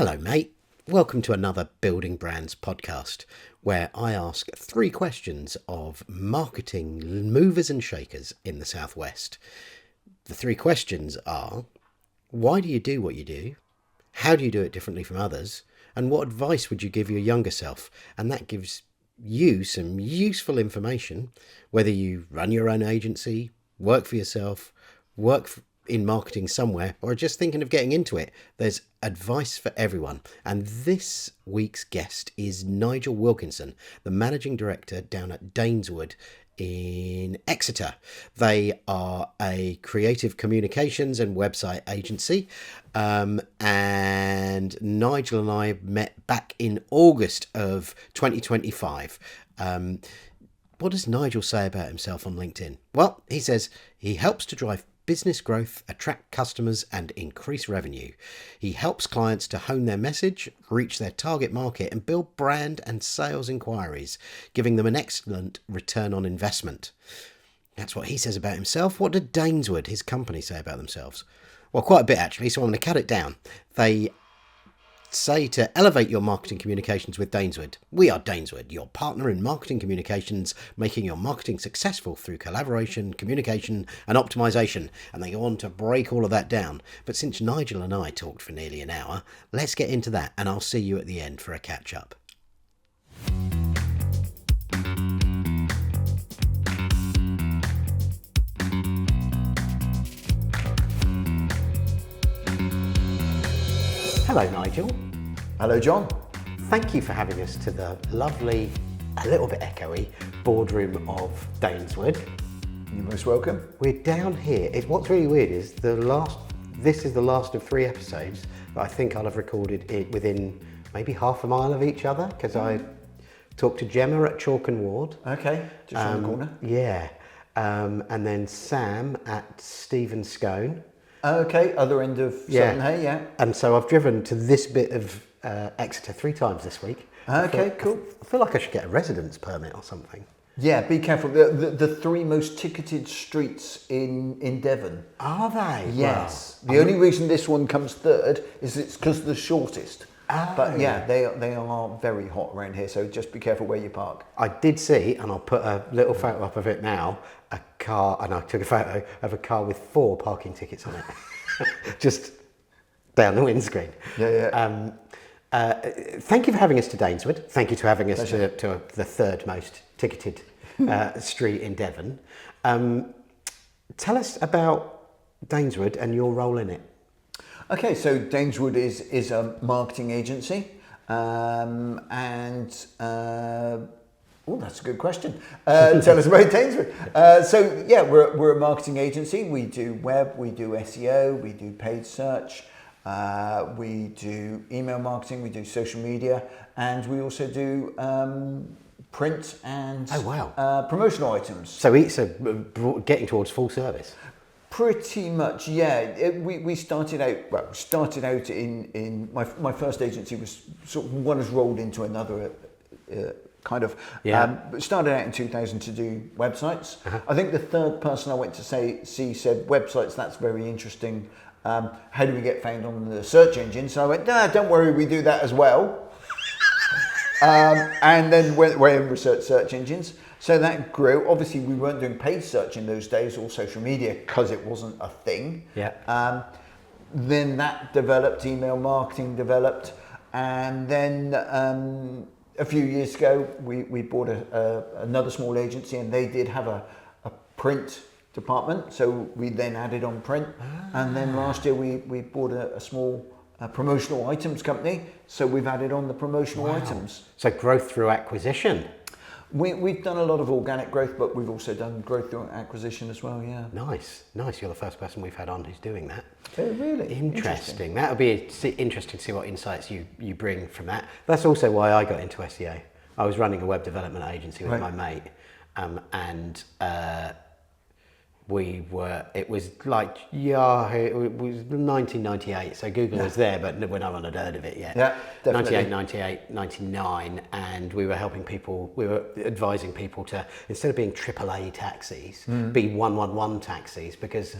Hello, mate. Welcome to another Building Brands podcast, where I ask 3 questions of marketing movers and shakers in the Southwest. The 3 questions are: why do you do what you do? How do you do it differently from others? And what advice would you give your younger self? And that gives you some useful information, whether you run your own agency, work for yourself, in marketing somewhere, or just thinking of getting into it. There's advice for everyone. And this week's guest is Nigel Wilkinson, the managing director down at Daneswood in Exeter. They are a creative communications and website agency. And Nigel and I met back in August of 2025. What does Nigel say about himself on LinkedIn? Well, he says he helps to drive business growth, attract customers, and increase revenue. He helps clients to hone their message, reach their target market, and build brand and sales inquiries, giving them an excellent return on investment. That's what he says about himself. What did Daneswood, his company, say about themselves? Well, quite a bit actually, so I'm going to cut it down. They say to elevate your marketing communications with Daneswood. We are Daneswood, your partner in marketing communications, making your marketing successful through collaboration, communication and optimization. And they go on to break all of that down. But since Nigel and I talked for nearly an hour, let's get into that, and I'll see you at the end for a catch up. Hello, Nigel. Hello, John. Thank you for having us to the lovely, a little bit echoey, boardroom of Daneswood. You're most welcome. We're down here. What's really weird is this is the last of 3 episodes that I think I'll have recorded it within maybe half a mile of each other, because I talked to Gemma at Chalk and Ward. Okay, just around the corner. Yeah. And then Sam at Stephen Scone. Okay, other end of Southern Hay, yeah. And so I've driven to this bit of Exeter 3 times this week. Okay, cool. I feel like I should get a residence permit or something. Yeah, be careful. The 3 most ticketed streets in Devon. Are they? Yes. Wow. The only reason this one comes third is it's because of the shortest. Oh. But yeah, they are very hot around here, so just be careful where you park. I did see, and I'll put a little photo up of it now, a car, and I took a photo of a car with 4 parking tickets on it, just down the windscreen. Yeah. Thank you for having us to Daneswood. Thank you for having us to the 3rd most ticketed street in Devon. Tell us about Daneswood and your role in it. Okay, so Daneswood is a marketing agency, that's a good question. Tell us about Daneswood. So yeah, we're a marketing agency. We do web, we do SEO, we do paid search, we do email marketing, we do social media, and we also do print and promotional items. So getting towards full service. Pretty much, yeah. We started out in my first agency was sort of one has rolled into another kind of. Yeah. Started out in 2000 to do websites. Uh-huh. I think the 3rd person I went to see said, websites, that's very interesting. How do we get found on the search engine? So I went, don't worry, we do that as well. And then went away and researched search engines. So that grew. Obviously, we weren't doing paid search in those days or social media because it wasn't a thing. Yeah. Then that developed, email marketing developed. And then a few years ago, we bought another small agency, and they did have a print department. So we then added on print. And then last year, we bought a small promotional items company. So we've added on the promotional items. So growth through acquisition. We've done a lot of organic growth, but we've also done growth through acquisition as well, yeah. Nice. You're the first person we've had on who's doing that. Oh, really? Interesting. That would be interesting to see what insights you bring from that. That's also why I got into SEO. I was running a web development agency with my mate, and it was like Yahoo, it was 1998, so Google was there, but no one had heard of it yet. Yeah, definitely. 98, 98, 99, and we were advising people to, instead of being AAA taxis, be 111 taxis, because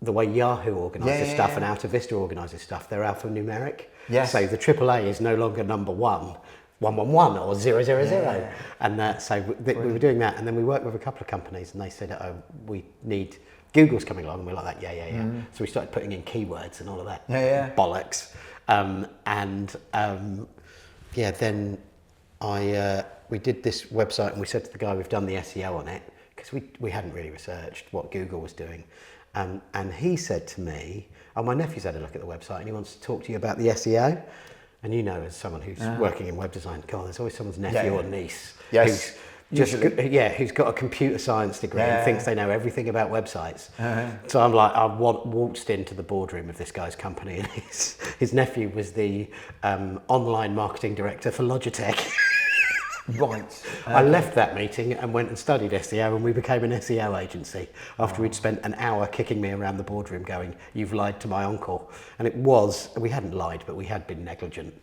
the way Yahoo organises stuff and Alta Vista organises stuff, they're alphanumeric. Yes. So the AAA is no longer number 111 or 000. Yeah. And so we were doing that, and then we worked with a couple of companies, and they said, oh, we need, Google's coming along, and we're like that, yeah. So we started putting in keywords and all of that bollocks. Then we did this website, and we said to the guy, we've done the SEO on it, because we hadn't really researched what Google was doing. And he said to me, oh, my nephew's had a look at the website, and he wants to talk to you about the SEO. And you know, as someone who's working in web design, God, there's always someone's nephew or niece who's got a computer science degree and thinks they know everything about websites. So I'm like, I waltzed into the boardroom of this guy's company, and his nephew was the online marketing director for Logitech. Right. I left that meeting and went and studied SEO, and we became an SEO agency after we'd spent an hour kicking me around the boardroom going, you've lied to my uncle. And we hadn't lied, but we had been negligent.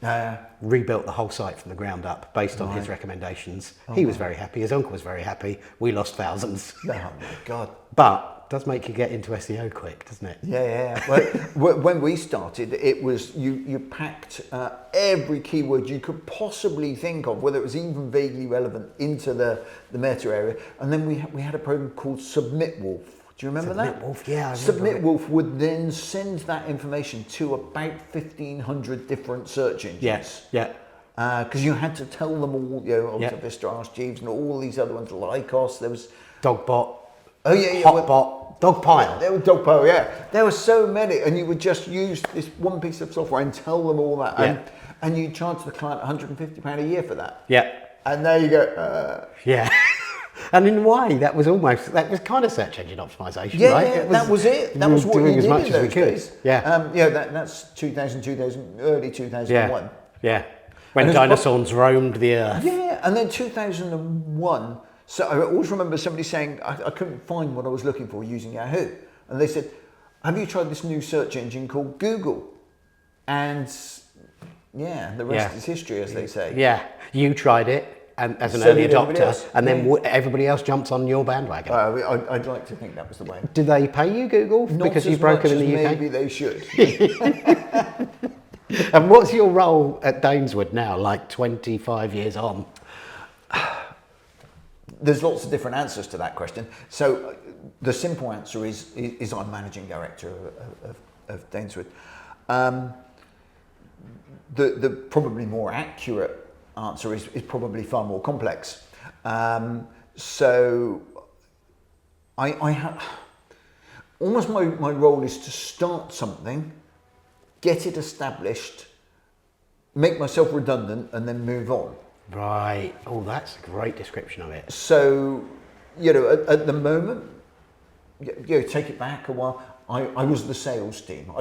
Rebuilt the whole site from the ground up based on his recommendations. He was very happy, his uncle was very happy, we lost thousands. Oh my God. But it does make you get into SEO quick, doesn't it? Yeah. Well, when we started, it was you packed every keyword you could possibly think of, whether it was even vaguely relevant, into the meta area. And then we had a program called Submit Wolf. Do you remember that? Submit Wolf, yeah. Submit Wolf would then send that information to about 1,500 different search engines. Yes, yeah. Because you had to tell them all, Alta Vista, Ask Jeeves, and all these other ones, Lycos. There was Dogbot. Oh yeah, Hotbot, Dogpile. There was Dogpile, yeah. There were so many, and you would just use this one piece of software and tell them all that, and you charge the client £150 a year for that. Yeah. And there you go. Yeah. And in a way, that was kind of search engine optimization, right? Yeah, that was it. That was what doing you as did much in as we those could. days. Yeah. That's 2000, early 2001. Yeah. When dinosaurs roamed the earth. Yeah, and then 2001. So I always remember somebody saying, I couldn't find what I was looking for using Yahoo. And they said, have you tried this new search engine called Google? And the rest is history, as they say. Yeah, you tried it as an early adopter, and then everybody else jumped on your bandwagon. I'd like to think that was the way. Do they pay you, Google, because you've broken in the UK? Maybe they should. And what's your role at Daneswood now, like 25 years on? There's lots of different answers to that question. So the simple answer is I'm managing director of Daneswood. The probably more accurate answer is probably far more complex. So I have almost my role is to start something, get it established, make myself redundant, and then move on. Right. Oh, that's a great description of it. So, at the moment, take it back a while. I was the sales team.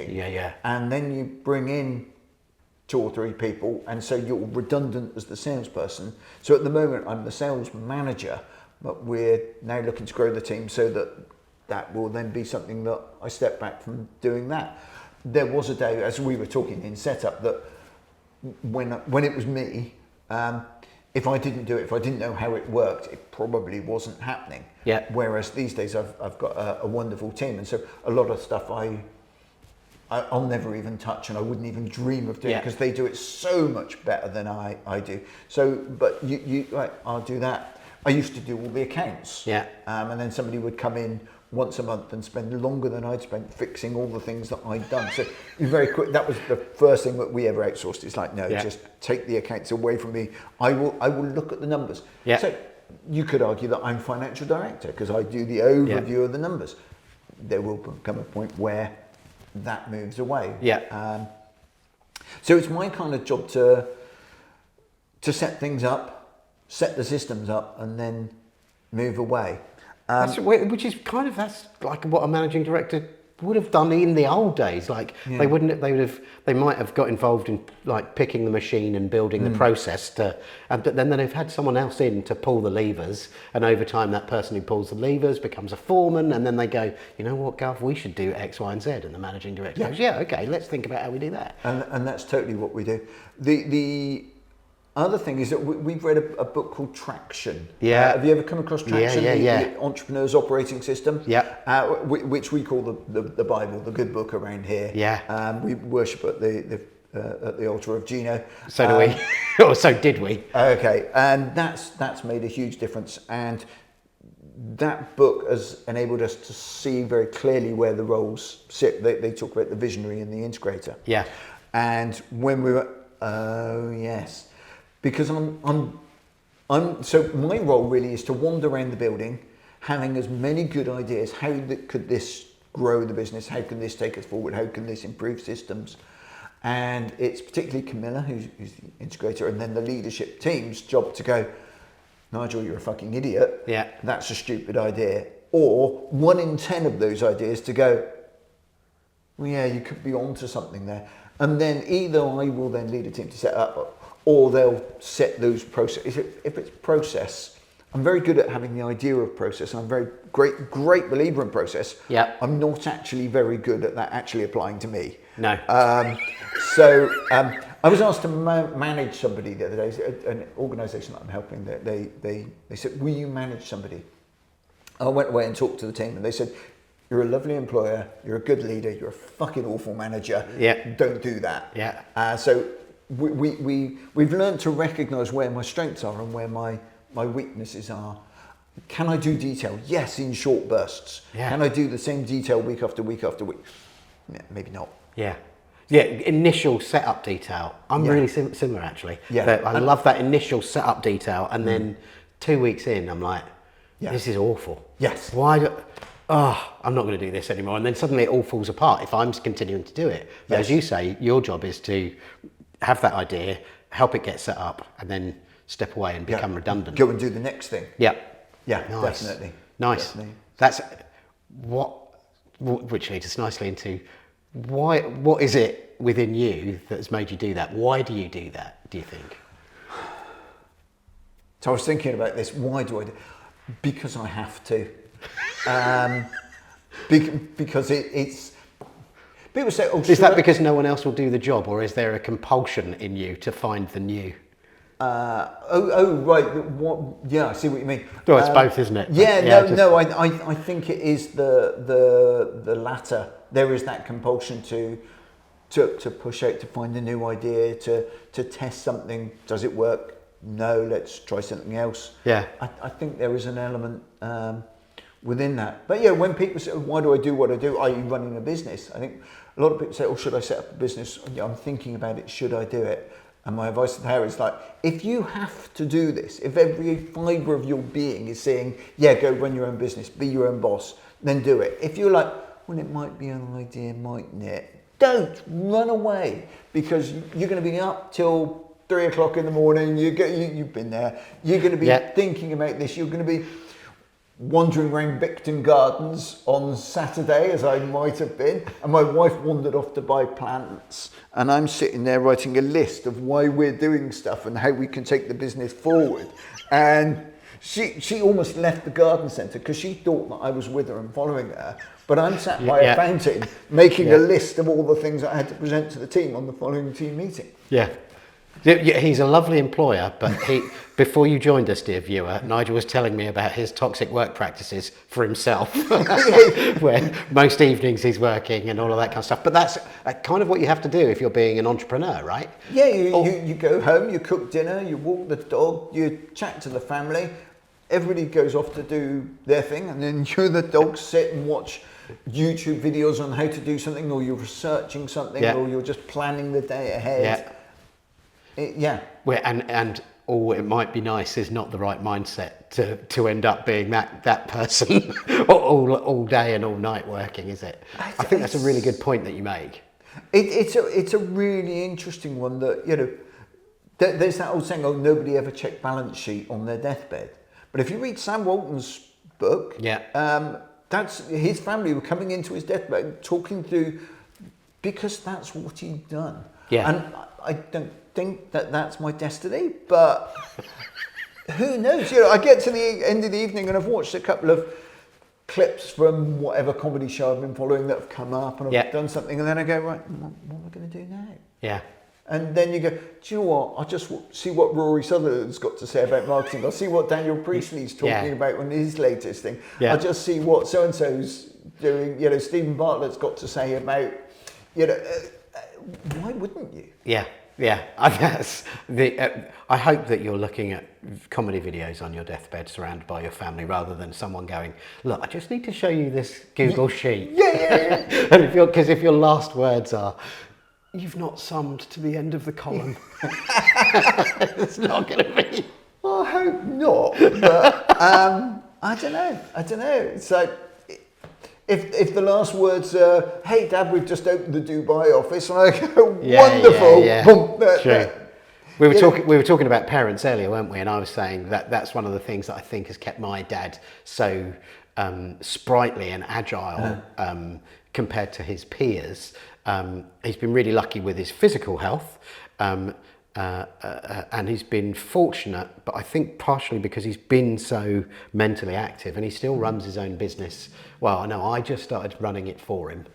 Yeah. And then you bring in 2 or 3 people, and so you're redundant as the salesperson. So at the moment, I'm the sales manager, but we're now looking to grow the team so that will then be something that I step back from doing that. There was a day, as we were talking in setup, that when it was me, if I didn't do it, if I didn't know how it worked, it probably wasn't happening. Yeah. Whereas these days I've got a wonderful team, and so a lot of stuff I'll never even touch, and I wouldn't even dream of doing because they do it so much better than I do. So, but I'll do that. I used to do all the accounts. Yeah. And then somebody would come in once a month and spend longer than I'd spent fixing all the things that I'd done. So very quick, that was the first thing that we ever outsourced. It's like, no, just take the accounts away from me. I will look at the numbers. Yeah. So you could argue that I'm financial director because I do the overview of the numbers. There will come a point where that moves away. Yeah. So it's my kind of job to set things up, set the systems up, and then move away. Which is that's like what a managing director would have done in the old days. Like they might have got involved in like picking the machine and building the process but then they've had someone else in to pull the levers, and over time that person who pulls the levers becomes a foreman, and then they go, you know what, Gov, we should do X, Y, and Z, and the managing director goes, yeah, okay, let's think about how we do that. And that's totally what we do. The other thing is that we've read a book called Traction. Yeah. Have you ever come across Traction? The entrepreneur's operating system. Yeah. Which we call the Bible, the good book around here. Yeah. We worship at the altar of Gino. So do we, or so did we. Okay, and that's made a huge difference. And that book has enabled us to see very clearly where the roles sit. They talk about the visionary and the integrator. Yeah. And when we were, yes, because so my role really is to wander around the building, having as many good ideas. How could this grow the business? How can this take us forward? How can this improve systems? And it's particularly Camilla, who's the integrator, and then the leadership team's job to go, Nigel, you're a fucking idiot. Yeah. That's a stupid idea. Or 1 in 10 of those ideas to go, well, yeah, you could be onto something there. And then either I will then lead a team to set up, or they'll set those processes. If it's process, I'm very good at having the idea of process. I'm a very great believer in process. Yeah. I'm not actually very good at that actually applying to me. No. So I was asked to manage somebody the other day, an organisation that I'm helping. They said, will you manage somebody? I went away and talked to the team, and they said, you're a lovely employer, you're a good leader, you're a fucking awful manager. Yeah. Don't do that. Yeah. So we've learned to recognise where my strengths are and where my weaknesses are. Can I do detail? Yes, in short bursts. Yeah. Can I do the same detail week after week after week? Yeah, maybe not. Yeah. Yeah, initial setup detail. I'm really similar actually. Yeah. I love that initial setup detail, and then 2 weeks in, I'm like, this is awful. Yes. I'm not going to do this anymore. And then suddenly it all falls apart if I'm continuing to do it. But as you say, your job is to have that idea, help it get set up, and then step away and become redundant. Go and do the next thing. Yeah. Yeah, Nice. definitely. Nice. Definitely. That's which leads us nicely into what is it within you that's made you do that? Why do you do that, do you think? So I was thinking about this. Why do I do it? Because I have to. Because it's... People say, is that because no one else will do the job, or is there a compulsion in you to find the new? Right. Yeah, I see what you mean. Well, it's both, isn't it? I think it is the latter. There is that compulsion to push out, to find a new idea, to test something. Does it work? No, let's try something else. Yeah. I think there is an element within that. But yeah, when people say, why do I do what I do? Are you running a business? I think a lot of people say, oh, should I set up a business? Yeah, I'm thinking about it. Should I do it? And my advice to her is like, if you have to do this, if every fibre of your being is saying, yeah, go run your own business, be your own boss, then do it. If you're like, well, it might be an idea, mightn't it? Don't run away, because you're going to be up till 3 o'clock in the morning. You've been there. You're going to be thinking about this. You're going to be wandering around Bicton Gardens on Saturday, as I might have been, and my wife wandered off to buy plants, and I'm sitting there writing a list of why we're doing stuff and how we can take the business forward. And she almost left the garden centre because she thought that I was with her and following her. But I'm sat by a fountain making a list of all the things I had to present to the team on the following team meeting. Yeah. He's a lovely employer, but before you joined us, dear viewer, Nigel was telling me about his toxic work practices for himself, where most evenings he's working and all of that kind of stuff. But that's kind of what you have to do if you're being an entrepreneur, right? Yeah, you go home, you cook dinner, you walk the dog, you chat to the family, everybody goes off to do their thing, and then you and the dog sit and watch YouTube videos on how to do something, or you're researching something, or you're just planning the day ahead. And it might be nice is not the right mindset to end up being that person all day and all night working, is it? I think that's a really good point that you make. It's a really interesting one that, you know, there's that old saying, oh, nobody ever checked balance sheet on their deathbed. But if you read Sam Walton's book, that's his family were coming into his deathbed, talking through, because that's what he'd done. Yeah. And I don't think that that's my destiny, but who knows? You know, I get to the end of the evening and I've watched a couple of clips from whatever comedy show I've been following that have come up, and I've done something, and then I go, right, what am I going to do now? Yeah. And then you go, do you know what? I'll just see what Rory Sutherland's got to say about marketing. I'll see what Daniel Priestley's talking about on his latest thing. Yeah. I'll just see what so-and-so's doing. You know, Stephen Bartlett's got to say about, you know, why wouldn't you? Yeah. Yeah, I guess I hope that you're looking at comedy videos on your deathbed surrounded by your family, rather than someone going, look, I just need to show you this Google sheet. Yeah. And if your last words are, you've not summed to the end of the column, it's not going to be. Well, I hope not, but I don't know. It's like, if the last words are, hey Dad, we've just opened the Dubai office, and I go, wonderful. True. We were talking about parents earlier, weren't we? And I was saying that that's one of the things that I think has kept my dad so sprightly and agile compared to his peers. He's been really lucky with his physical health. And he's been fortunate, but I think partially because he's been so mentally active, and he still runs his own business. Well, I know I just started running it for him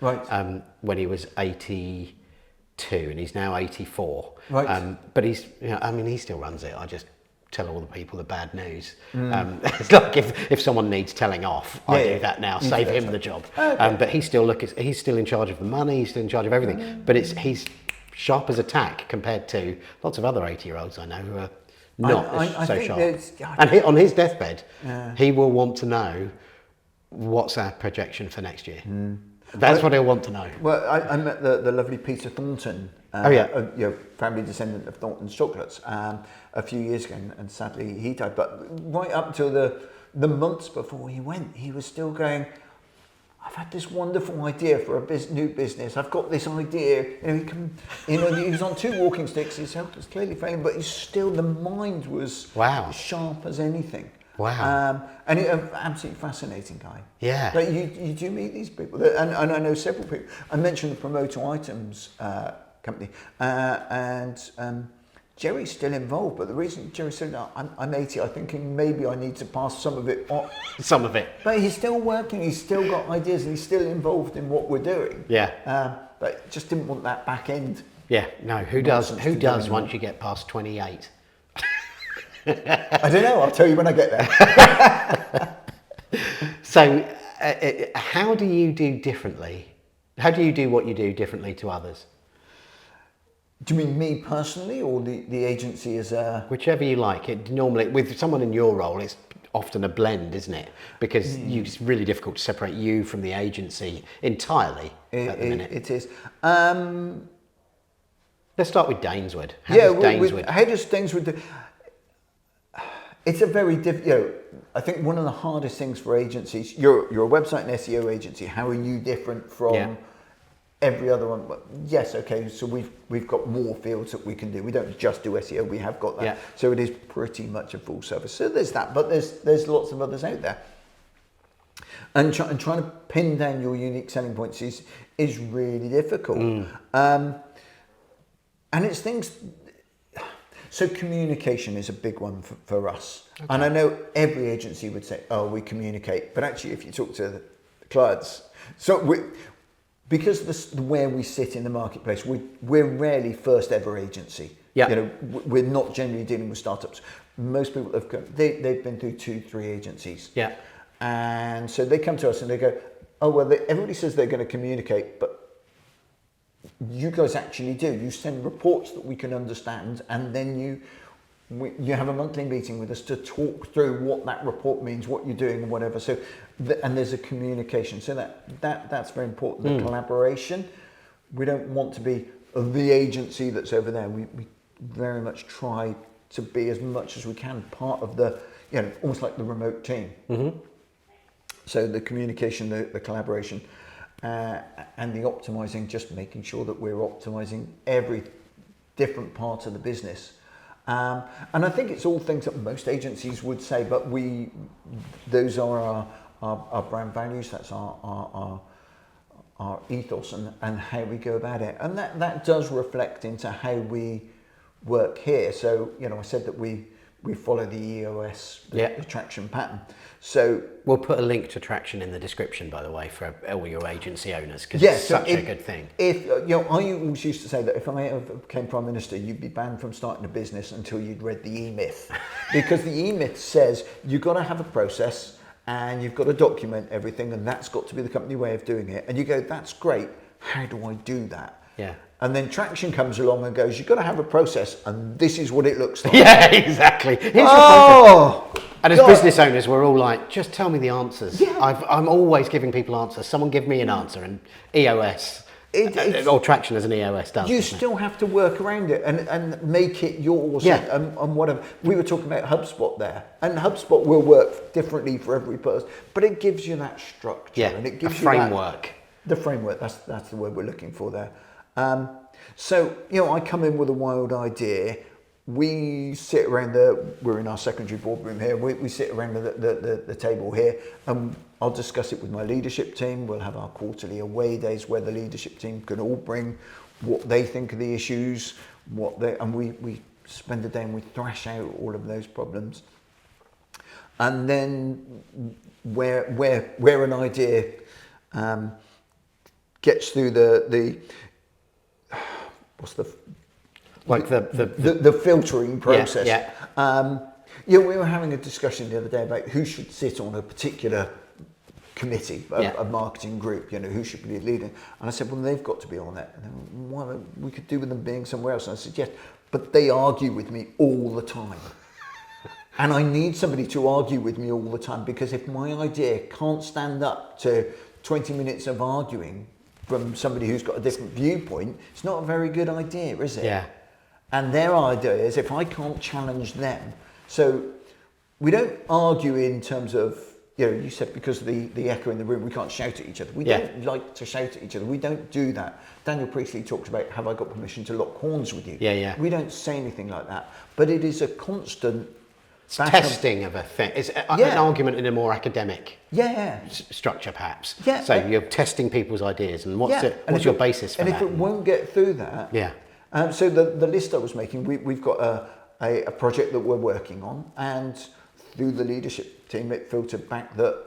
when he was 82, and he's now 84. Right. But he's, you know, I mean, he still runs it. I just tell all the people the bad news. It's like if someone needs telling off, I do that now, save him the job. Okay. But he's still in charge of the money, he's still in charge of everything. But he's sharp as a tack compared to lots of other 80-year-olds I know who are not so sharp. And on his deathbed, he will want to know, what's our projection for next year? That's what he'll want to know. Well, I met the lovely Peter Thornton, family descendant of Thornton's chocolates, a few years ago, and sadly he died. But right up to the months before he went, he was still going, I've had this wonderful idea for a new business. I've got this idea. He was on 2 walking sticks. His health was clearly failing, but the mind was sharp as anything. Wow. And an absolutely fascinating guy. Yeah. But you do meet these people, and I know several people. I mentioned the Promoter Items company, and Jerry's still involved, but the reason Jerry said, I'm 80, I'm thinking maybe I need to pass some of it on. Some of it. But he's still working, he's still got ideas, and he's still involved in what we're doing. Yeah. But just didn't want that back end. Yeah, no, who does once you get past 28? I don't know, I'll tell you when I get there. So, how do you do differently? How do you do what you do differently to others? Do you mean me personally, or the agency as a... Whichever you like. It normally, with someone in your role, it's often a blend, isn't it? Because it's really difficult to separate you from the agency entirely at the minute. It is. Let's start with Daneswood. How does Daneswood do? It's a very I think one of the hardest things for agencies, you're a website and SEO agency, how are you different from every other one? Yes, okay, so we've got more fields that we can do. We don't just do SEO, we have got that. Yeah. So it is pretty much a full service. So there's that, but there's lots of others out there. And trying to pin down your unique selling points is really difficult. And it's things... So communication is a big one for us. Okay. And I know every agency would say, oh, we communicate. But actually, if you talk to the clients, because where we sit in the marketplace, we're rarely first ever agency. Yeah. You know, we're not generally dealing with startups. Most people they've been through 2-3 agencies. Yeah. And so they come to us and they go, oh, well, everybody says they're going to communicate, but you guys actually do. You send reports that we can understand, and then you have a monthly meeting with us to talk through what that report means, what you're doing, and whatever. So, and there's a communication. So that's very important. The collaboration. We don't want to be the agency that's over there. We very much try to be, as much as we can, part of the, almost like the remote team. Mm-hmm. So the communication, the collaboration. And the optimizing, just making sure that we're optimizing every different part of the business. And I think it's all things that most agencies would say, but those are our brand values, that's our ethos and how we go about it. And that does reflect into how we work here. So, I said that we follow the EOS, the attraction pattern. So we'll put a link to Traction in the description, by the way, for all your agency owners, because it's such a good thing. If I always used to say that if I ever became Prime Minister, you'd be banned from starting a business until you'd read the E-Myth. Because the E-Myth says you've got to have a process and you've got to document everything, and that's got to be the company way of doing it. And you go, that's great. How do I do that? Yeah. And then Traction comes along and goes, you've got to have a process, and this is what it looks like. Yeah, exactly. Here's your process. And as business owners, we're all like, just tell me the answers. Yeah. I'm always giving people answers. Someone give me an answer, and EOS, or Traction as an EOS does. You still have to work around it and make it yours. Yeah. And whatever. We were talking about HubSpot there, and HubSpot will work differently for every person, but it gives you that structure. Yeah, and it gives a framework. The framework, that's the word we're looking for there. So, I come in with a wild idea. We sit around we're in our secondary boardroom here. We sit around the table here, and I'll discuss it with my leadership team. We'll have our quarterly away days where the leadership team can all bring what they think are the issues, and we spend the day and we thrash out all of those problems. And then where an idea gets through the filtering process. Yeah. We were having a discussion the other day about who should sit on a particular committee, a marketing group, who should be leading. And I said, well, they've got to be on it. And then, we could do with them being somewhere else. And I said, yes, but they argue with me all the time. And I need somebody to argue with me all the time, because if my idea can't stand up to 20 minutes of arguing from somebody who's got a different viewpoint, it's not a very good idea, is it? Yeah. And their idea is, if I can't challenge them. So we don't argue in terms of, you said because of the echo in the room, we can't shout at each other. We don't like to shout at each other. We don't do that. Daniel Priestley talks about, have I got permission to lock horns with you? Yeah. We don't say anything like that. But it is a constant testing of a thing. It's an argument in a more academic structure, perhaps. Yeah. So you're testing people's ideas, and what's your basis for that? And if it won't get through that, so the list I was making, we've got a project that we're working on, and through the leadership team, it filtered back that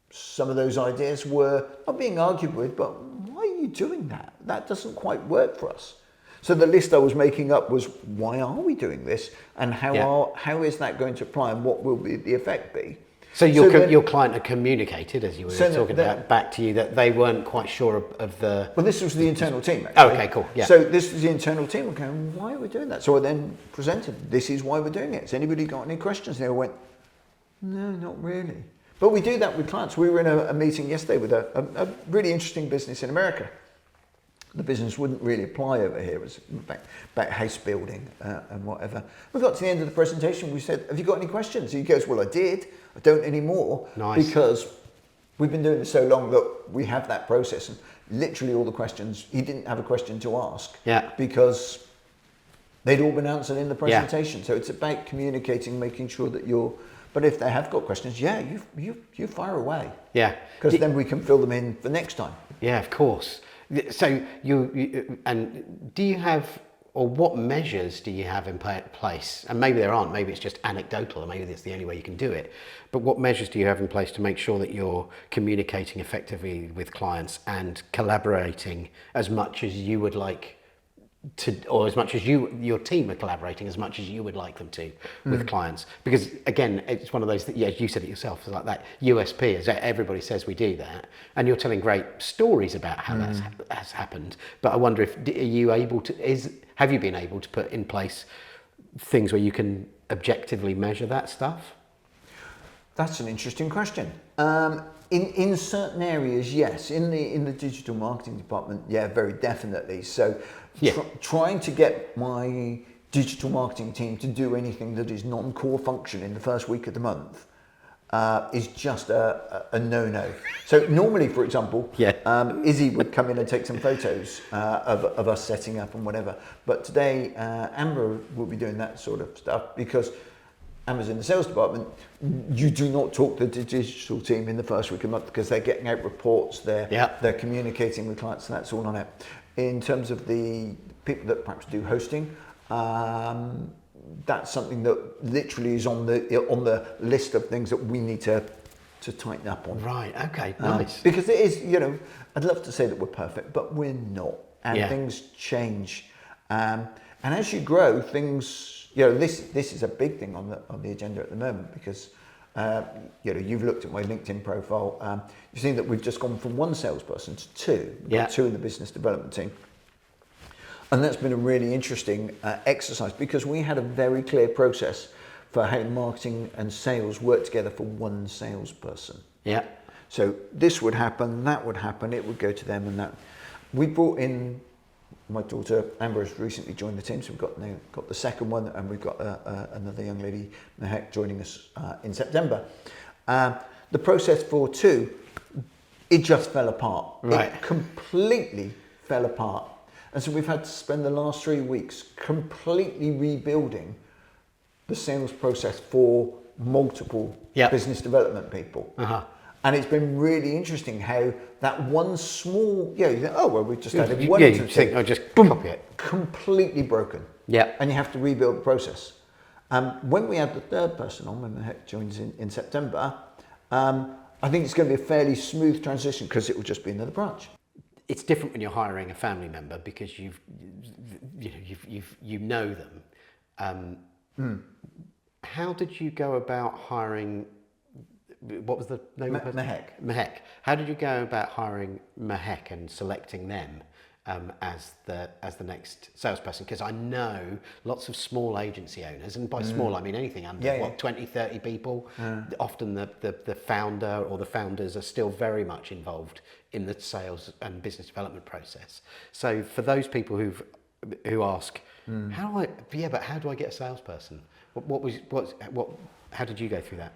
some of those ideas were not being argued with, but why are you doing that? That doesn't quite work for us. So the list I was making up was, why are we doing this, and how is that going to apply, and what will the effect be? So your client had communicated, as you were talking about, back to you that they weren't quite sure of the... Well, this was the internal team, actually. Oh, okay, cool, yeah. So this was the internal team. We're going, why are we doing that? So I then presented, this is why we're doing it. Has anybody got any questions? And they went, no, not really. But we do that with clients. We were in a meeting yesterday with a really interesting business in America. The business wouldn't really apply over here. It was about house building and whatever. We got to the end of the presentation. We said, have you got any questions? He goes, well, I did. I don't anymore. Nice. Because we've been doing it so long that we have that process. And literally all the questions, he didn't have a question to ask. Yeah. Because they'd all been answered in the presentation. Yeah. So it's about communicating, making sure that you're... But if they have got questions, you fire away. Yeah. Because then we can fill them in for next time. Yeah, of course. So and do you have, or what measures do you have in place? And maybe there aren't, maybe it's just anecdotal, or maybe that's the only way you can do it. But what measures do you have in place to make sure that you're communicating effectively with clients and collaborating as much as you would like to, or as much as your team are collaborating as much as you would like them to with clients? Because again, it's one of those that, you said it yourself, it's like that USP is that everybody says we do that, and you're telling great stories about how that has happened. But I wonder if have you been able to put in place things where you can objectively measure that stuff? That's an interesting question. In certain areas, yes. In the digital marketing department, very definitely. So trying to get my digital marketing team to do anything that is non-core function in the first week of the month is just a no-no. So normally, for example, Izzy would come in and take some photos of us setting up and whatever. But today, Amber will be doing that sort of stuff, because Amber's in the sales department, you do not talk to the digital team in the first week of the month because they're getting out reports, they're communicating with clients, and that's all on it. In terms of the people that perhaps do hosting, that's something that literally is on the list of things that we need to tighten up on. Right, okay, nice. Because it is, I'd love to say that we're perfect, but we're not. And things change. And as you grow, things, this is a big thing on the agenda at the moment because, you've looked at my LinkedIn profile. You've seen that we've just gone from one salesperson to two. We've got two in the business development team. And that's been a really interesting exercise because we had a very clear process for how marketing and sales work together for one salesperson. Yeah. So this would happen, that would happen, it would go to them, and that. We brought in my daughter Amber has recently joined the team, so we've got the second one, and we've got another young lady, Mehek, joining us in September. The process for two, it just fell apart. Right. It completely fell apart. And so we've had to spend the last 3 weeks completely rebuilding the sales process for multiple business development people. Uh-huh. And it's been really interesting how that one small, you think, oh, well, we've just added one. You think, I'll just copy it. Completely broken. Yeah. And you have to rebuild the process. When we add the third person on, when Mehek joins in September, I think it's going to be a fairly smooth transition because it will just be another branch. It's different when you're hiring a family member because you know them. How did you go about hiring? What was the name of the person? Mehek. How did you go about hiring Mehek and selecting them as the next salesperson? Because I know lots of small agency owners, and by small I mean anything under 20, 30 people. Often the founder or the founders are still very much involved in the sales and business development process. So for those people who ask, how do I get a salesperson? How did you go through that?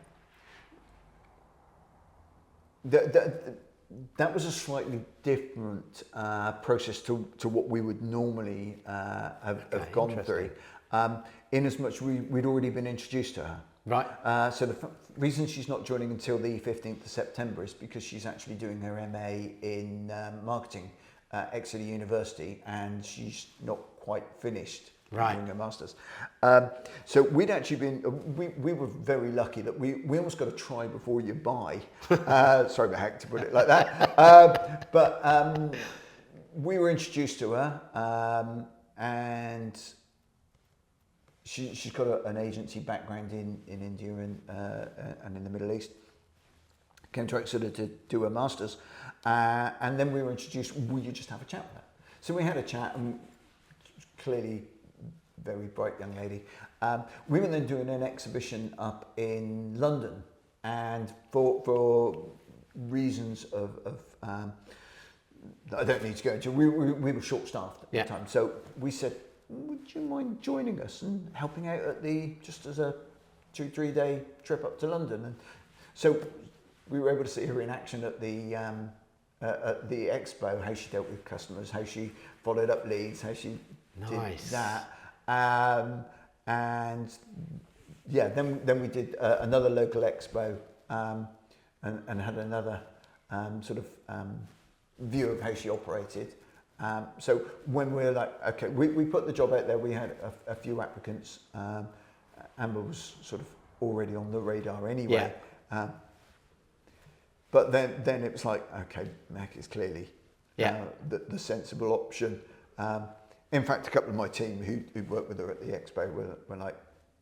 That was a slightly different process to what we would normally have gone through. In as much we'd already been introduced to her. Right. So the reason she's not joining until the 15th of September is because she's actually doing her MA in marketing at Exeter University, and she's not quite finished doing her masters. So we'd actually been, we were very lucky that we almost got a try before you buy. Sorry about Hack to put it like that. But we were introduced to her, and she's got an agency background in India and in the Middle East. Came to Exeter to do her masters, and then we were introduced. Will you just have a chat with her? So we had a chat, and clearly very bright young lady. We were then doing an exhibition up in London, and for reasons of that I don't need to go into, we were short-staffed at the time. So we said, would you mind joining us and helping out at just as a 2-3 day trip up to London? And so we were able to see her in action at the expo, how she dealt with customers, how she followed up leads, how she did that. And yeah, then we did another local expo and had another sort of view of how she operated. So when we're like, okay, we put the job out there, we had a few applicants. Amber was sort of already on the radar anyway. But then it was like, okay, Mac is clearly the sensible option. In fact, a couple of my team who worked with her at the expo were like,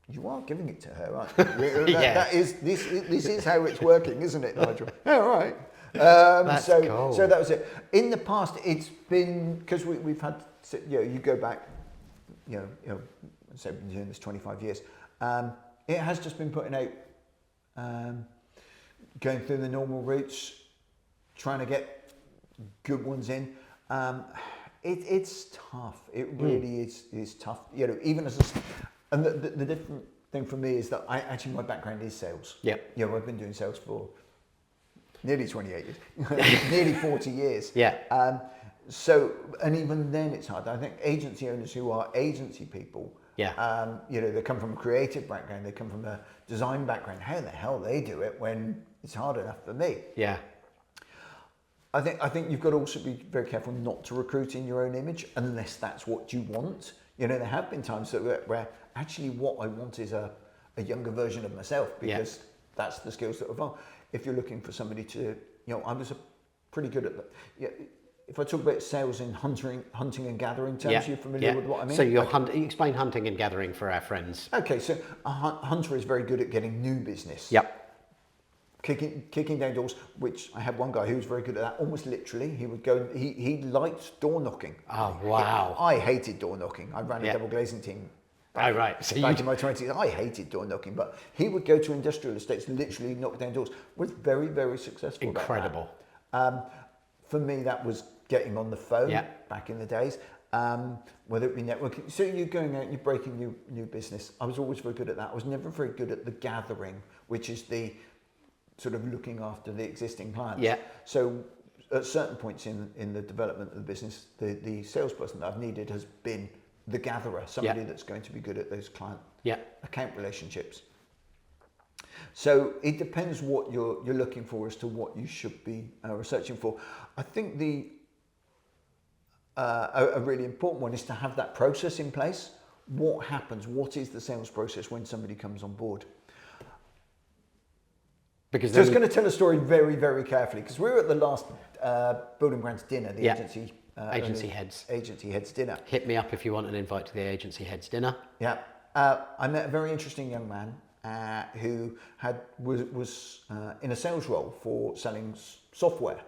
you are giving it to her, aren't you? This is how it's working, isn't it, Nigel? Yeah, all right. That's cool. So that was it. In the past, it's been, because we've had, you go back, say we've been doing this 25 years. It has just been putting out, going through the normal routes, trying to get good ones in. It's tough. It really is tough. Even and the different thing for me is that my background is sales. Yeah. I've been doing sales for nearly 28 years, nearly 40 years. Yeah. So, and even then it's hard. I think agency owners who are agency people, they come from a creative background, they come from a design background. How the hell they do it when it's hard enough for me? Yeah. I think you've got to also be very careful not to recruit in your own image unless that's what you want. There have been times where actually what I want is a younger version of myself, because that's the skills that evolve. If you're looking for somebody to, I was pretty good at that. If I talk about sales in hunting and gathering terms, you're familiar with what I mean? So you explain hunting and gathering for our friends. Okay, so a hunter is very good at getting new business. Yep. Kicking down doors, which I had one guy who was very good at that, almost literally. He would go, he liked door knocking. Oh, wow. I hated door knocking. I ran a double glazing team. Right. So back in my 20s, I hated door knocking, but he would go to industrial estates, literally knock down doors. Was very, very successful. Incredible. For me, that was getting on the phone back in the days, whether it be networking. So you're going out, you're breaking new business. I was always very good at that. I was never very good at the gathering, which is the sort of looking after the existing clients. Yeah. So at certain points in the development of the business, the salesperson that I've needed has been the gatherer, somebody that's going to be good at those client account relationships. So it depends what you're looking for as to what you should be researching for. I think a really important one is to have that process in place. What happens? What is the sales process when somebody comes on board? So it's going to tell a story very, very carefully, because we were at the last Building Brands dinner, the agency heads dinner. Hit me up if you want an invite to the agency heads dinner. Yeah, I met a very interesting young man who was in a sales role for selling software,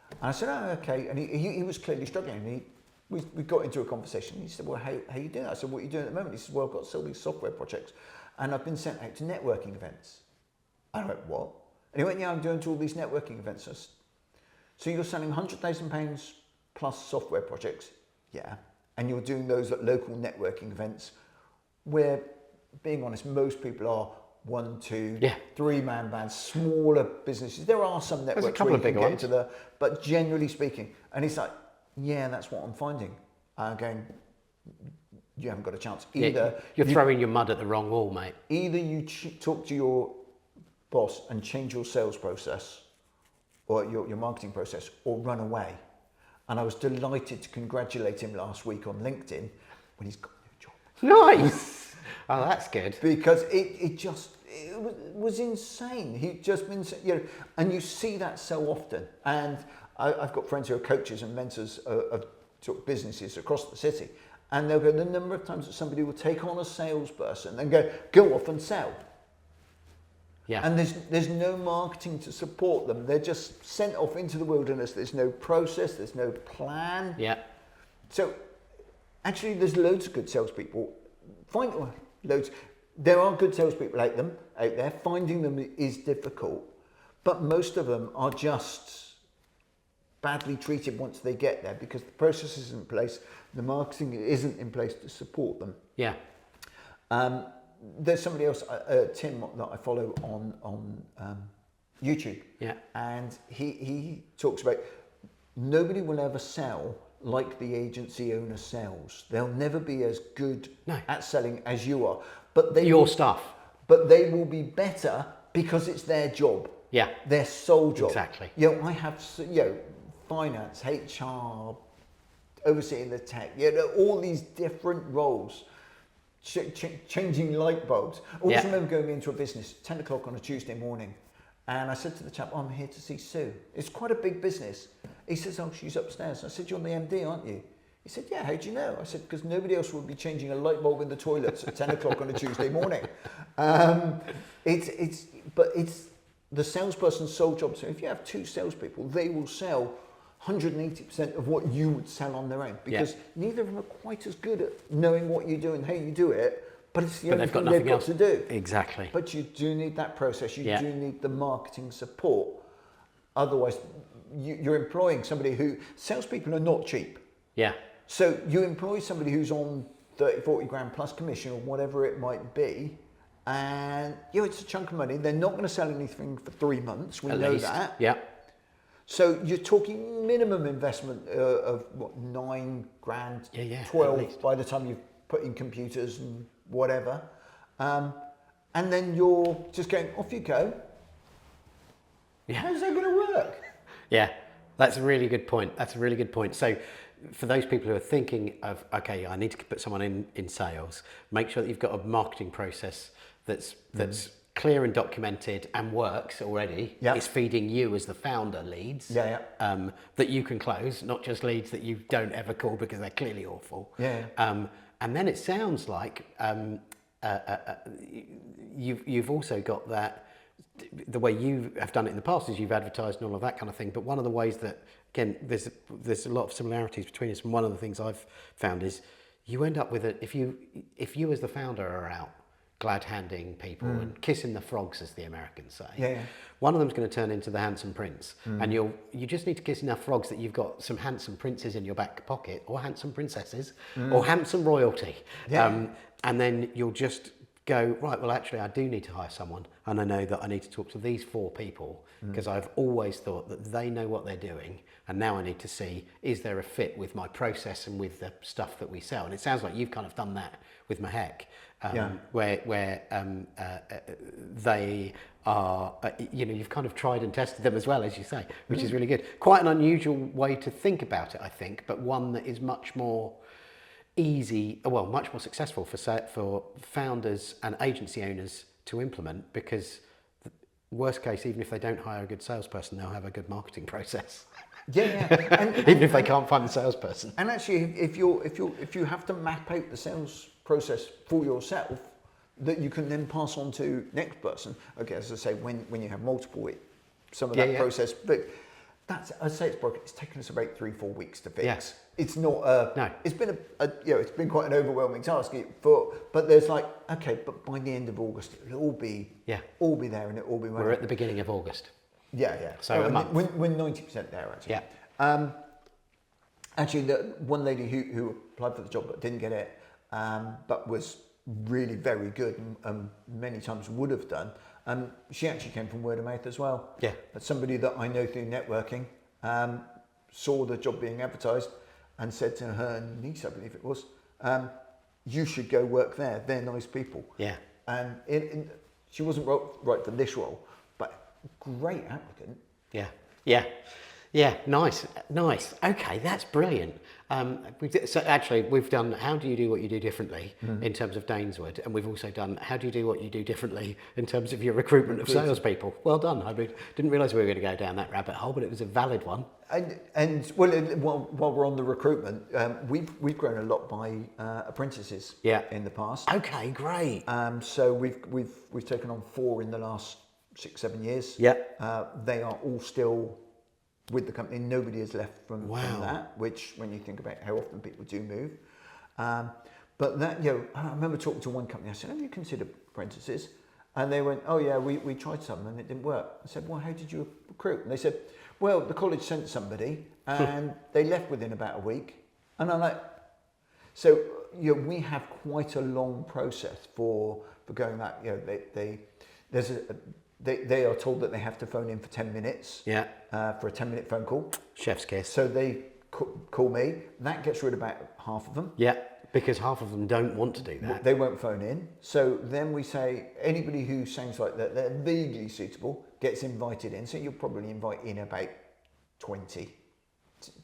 and I said, "Oh, okay," and he was clearly struggling. We got into a conversation. He said, "Well, how are you doing?" I said, "What are you doing at the moment?" He said, "Well, I've got to sell these software projects, and I've been sent out to networking events." I went, "What?" And he went, "Yeah, I'm doing all these networking events." I said, "So you're selling £100,000 plus software projects?" "Yeah." "And you're doing those at local networking events where, being honest, most people are 1, 2, 3 man bands, smaller businesses. There are some networks There's a couple of big ones, but generally speaking." And he's like, "Yeah, that's what I'm finding." I'm going, "You haven't got a chance. Either you're throwing your mud at the wrong wall, mate. Either you talk to your boss and change your sales process or your marketing process, or run away." And I was delighted to congratulate him last week on LinkedIn when he's got a new job. Nice. Oh, that's good. Because it was insane. He'd just been, and you see that so often. And I've got friends who are coaches and mentors of sort of businesses across the city, and they'll go, the number of times that somebody will take on a salesperson and go off and sell. Yeah. And there's no marketing to support them. They're just sent off into the wilderness. There's no process. There's no plan. Yeah. So actually, there's loads of good salespeople. Loads. There are good salespeople out there. Finding them is difficult, but most of them are just badly treated once they get there, because the process isn't in place, the marketing isn't in place to support them. Yeah. There's somebody else, Tim, that I follow on YouTube. Yeah. And he talks about nobody will ever sell like the agency owner sells. They'll never be as good at selling as you are. But they But they will be better because it's their job. Yeah. Their sole job. Exactly. I have finance, HR, overseeing the tech, all these different roles. Changing light bulbs. I always remember going into a business 10 o'clock on a Tuesday morning, and I said to the chap, "I'm here to see Sue." It's quite a big business. He says, "Oh, she's upstairs." I said, "You're the MD, aren't you?" He said, "Yeah, how do you know?" I said, "Because nobody else would be changing a light bulb in the toilets at 10 o'clock on a Tuesday morning." It's the salesperson's sole job. So if you have 2 salespeople, they will sell 180% of what you would sell on their own, because neither of them are quite as good at knowing what you do and how you do it, but it's the only thing they've got to do. Exactly. But you do need that process. You do need the marketing support. Otherwise, you're employing somebody who, salespeople are not cheap. Yeah. So you employ somebody who's on 30, 40 grand plus commission or whatever it might be, and it's a chunk of money. They're not going to sell anything for 3 months. We know that. Yeah. So you're talking minimum investment of what, 9 grand, 12 by the time you've put in computers and whatever. And then you're just going, off you go. Yeah. How's that going to work? Yeah, that's a really good point. So for those people who are thinking of, okay, I need to put someone in sales, make sure that you've got a marketing process that's clear and documented and works already. Yeah. It's feeding you as the founder leads that you can close, not just leads that you don't ever call because they're clearly awful. Yeah. And then it sounds like you've also got that, the way you have done it in the past is you've advertised and all of that kind of thing. But one of the ways that, again, there's a lot of similarities between us. And one of the things I've found is you end up with it, if you as the founder are out glad handing people and kissing the frogs, as the Americans say. One of them's going to turn into the handsome prince, and you just need to kiss enough frogs that you've got some handsome princes in your back pocket, or handsome princesses, or handsome royalty, and then you'll just go, right, well actually I do need to hire someone, and I know that I need to talk to these 4 people because I've always thought that they know what they're doing, and now I need to see, is there a fit with my process and with the stuff that we sell? And it sounds like you've kind of done that with Mahek. Where they are, you've kind of tried and tested them as well, as you say, which is really good. Quite an unusual way to think about it, I think, but one that is much more much more successful for founders and agency owners to implement, because worst case, even if they don't hire a good salesperson, they'll have a good marketing process. Even if they can't find the salesperson. And actually, if you have to map out the sales process for yourself that you can then pass on to next person. Okay, as I say, when you have multiple, some of that process, but that's, I'd say it's broken. It's taken us about 3-4 weeks to fix. Yes. It's not no. It's been it's been quite an overwhelming task. But there's like, okay, but by the end of August it'll all be there and it'll all be running. We're at the beginning of August. So a month. We're 90% there actually. Actually, the one lady who applied for the job but didn't get it, but was really very good and many times would have done. She actually came from word of mouth as well. But somebody that I know through networking saw the job being advertised and said to her niece, I believe it was, you should go work there. They're nice people. And she wasn't right for this role, but great applicant. Nice. Okay, that's brilliant. We've done how do you do what you do differently in terms of Daneswood, and we've also done how do you do what you do differently in terms of your recruitment of salespeople. Well done. I didn't realise we were going to go down that rabbit hole, but it was a valid one. And while we're on the recruitment, we've grown a lot by apprentices in the past. Okay, great. So we've taken on 4 in the last 6-7 years. They are all still with the company. Nobody has left from that, which when you think about how often people do move. But that, I remember talking to one company, I said, have you considered apprentices? And they went, oh yeah, we tried some and it didn't work. I said, well, how did you recruit? And they said, well, the college sent somebody and they left within about a week. And I'm like, so we have quite a long process for going that, they are told that they have to phone in for 10 minutes for a 10-minute phone call. Chef's kiss. So they call me. That gets rid of about half of them. Because half of them don't want to do that. They won't phone in. So then we say anybody who sounds like that they're vaguely suitable gets invited in. So you'll probably invite in about 20.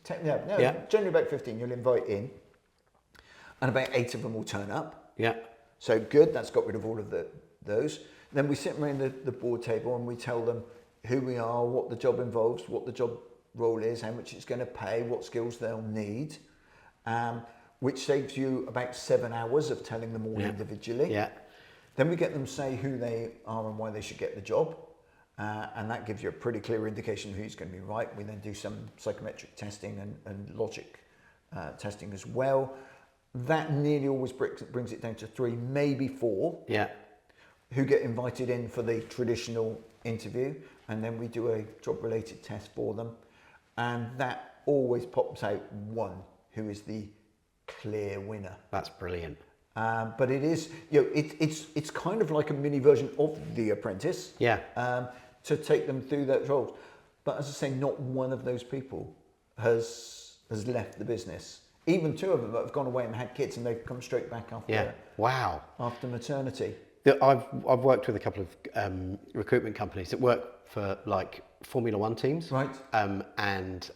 Generally about 15 you'll invite in. And about 8 of them will turn up. So good, that's got rid of all of those. Then we sit around the board table and we tell them who we are, what the job involves, what the job role is, how much it's going to pay, what skills they'll need, which saves you about 7 hours of telling them all individually. Then we get them say who they are and why they should get the job, and that gives you a pretty clear indication of who's going to be right. We then do some psychometric testing and logic testing as well. That nearly always brings it down to 3, maybe 4. Who get invited in for the traditional interview, and then we do a job-related test for them, and that always pops out 1 who is the clear winner. That's brilliant. But it is, it's kind of like a mini version of The Apprentice. To take them through those roles. But as I say, not one of those people has left the business. Even two of them that have gone away and had kids, and they've come straight back after after maternity. I've worked with a couple of recruitment companies that work for like Formula One teams, right? And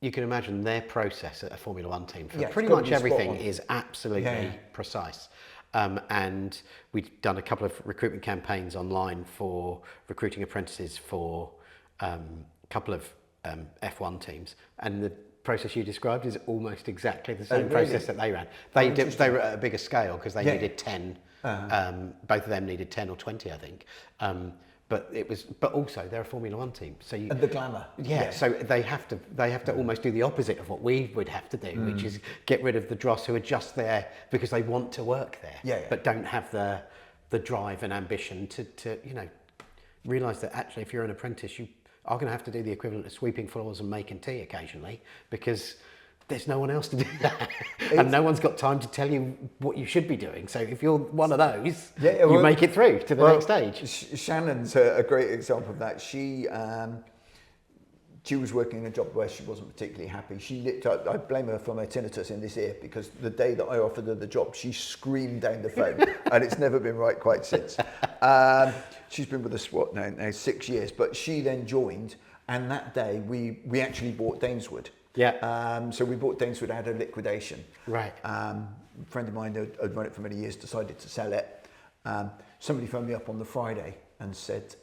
you can imagine their process at a Formula One team for Yeah, pretty much everything is absolutely precise. And we've done a couple of recruitment campaigns online for recruiting apprentices for a couple of F1 teams, and the process you described is almost exactly the same process that they ran. They were at a bigger scale because they needed 10. Both of them needed 10 or 20, I think. But also they're a Formula One team, so and the glamour. So they have to almost do the opposite of what we would have to do, which is get rid of the dross who are just there because they want to work there, but don't have the drive and ambition to realise that actually if you're an apprentice, you are going to have to do the equivalent of sweeping floors and making tea occasionally, because there's no one else to do that. And no one's got time to tell you what you should be doing. So if you're one of those, you make it through to the next stage. Shannon's a great example of that. She was working in a job where she wasn't particularly happy. I blame her for my tinnitus in this ear, because the day that I offered her the job, she screamed down the phone, and it's never been right quite since. She's been with us, now 6 years, but she then joined, and that day we actually bought Daneswood. So we bought Daneswood out of liquidation. Right. A friend of mine had run it for many years, decided to sell it. Somebody phoned me up on the Friday and said,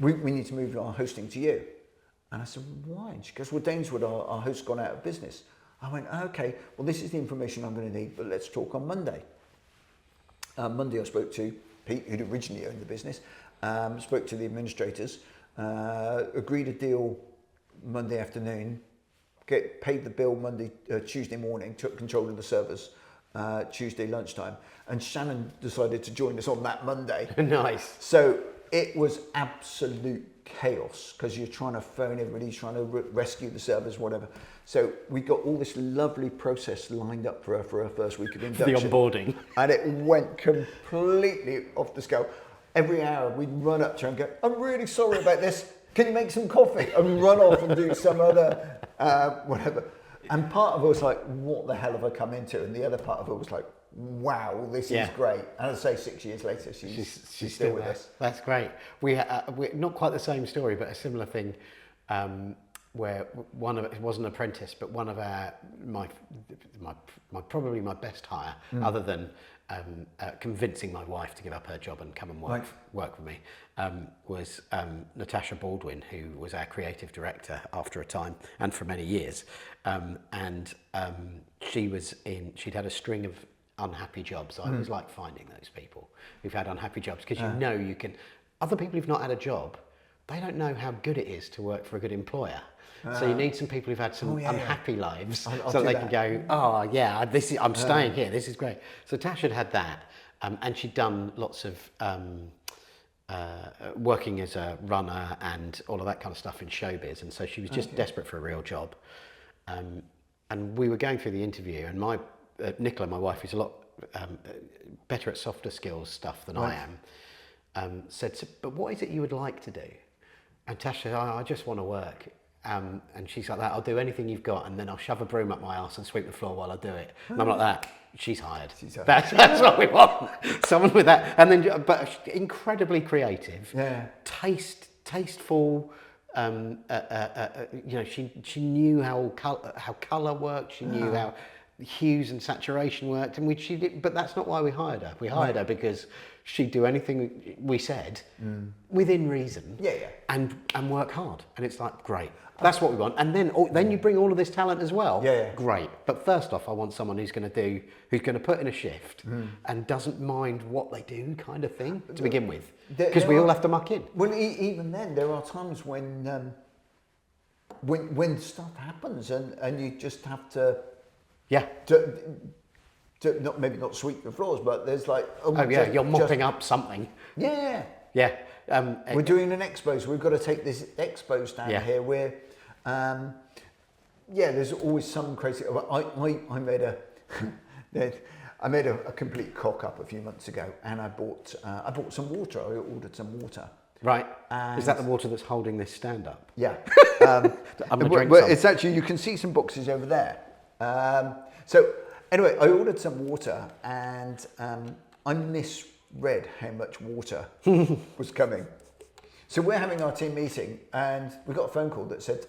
we need to move our hosting to you. And I said, why? And she goes, well, Daneswood, our host's gone out of business. I went, okay, well, this is the information I'm going to need, but let's talk on Monday. Monday I spoke to Pete, who'd originally owned the business, spoke to the administrators, agreed a deal Monday afternoon, paid the bill Tuesday morning, took control of the servers Tuesday lunchtime, and Shannon decided to join us on that Monday. Nice. So it was absolute chaos, because you're trying to phone everybody, trying to rescue the servers, whatever. So we got all this lovely process lined up for her first week of induction. The onboarding. And it went completely off the scale. Every hour we'd run up to her and go, I'm really sorry about this. Can you make some coffee? And run off and do some other whatever. And part of it was like, what the hell have I come into? And the other part of it was like, wow, this is great. And I'd say 6 years later, she's still with us. That's great. We're not quite the same story, but a similar thing, where it wasn't an apprentice, but one of probably my best hire, other than convincing my wife to give up her job and come and work with me, was Natasha Baldwin, who was our creative director after a time and for many years. She'd had a string of unhappy jobs. I always like finding those people who've had unhappy jobs, because you can. Other people who've not had a job, they don't know how good it is to work for a good employer. So you need some people who've had some unhappy lives, so they can go, I'm staying here. This is great. So Tash had that, and she'd done lots of working as a runner and all of that kind of stuff in showbiz, and so she was just desperate for a real job. And we were going through the interview, and Nicola, my wife, who's a lot better at softer skills stuff than I am, said, but what is it you would like to do? And Tash said, I just want to work. And she's like that, I'll do anything you've got, and then I'll shove a broom up my arse and sweep the floor while I do it. And I'm like that. She's hired. That's what we want. Someone with that. And then, but incredibly creative, tasteful. She knew how colour worked. She knew how hues and saturation worked, and but that's not why we hired her. We hired her because she'd do anything we said within reason, and work hard. And it's like, great, that's what we want. And then you bring all of this talent as well. Great. But first off, I want someone who's going to put in a shift and doesn't mind what they do, kind of thing, to begin with, because we all have to muck in. Well, even then, there are times when stuff happens, and you just have to. Maybe not sweep the floors, but there's like... you're mopping up something. We're doing an expo, so we've got to take this expo stand here where... there's always some crazy... I made a complete cock up a few months ago, and I bought some water. I ordered some water. Right. And Is that the water that's holding this stand up? Yeah. I'm gonna drink Well, some. it's actually, you can see some boxes over there. So anyway, I ordered some water, and I misread how much water was coming. So we're having our team meeting, and we got a phone call that said,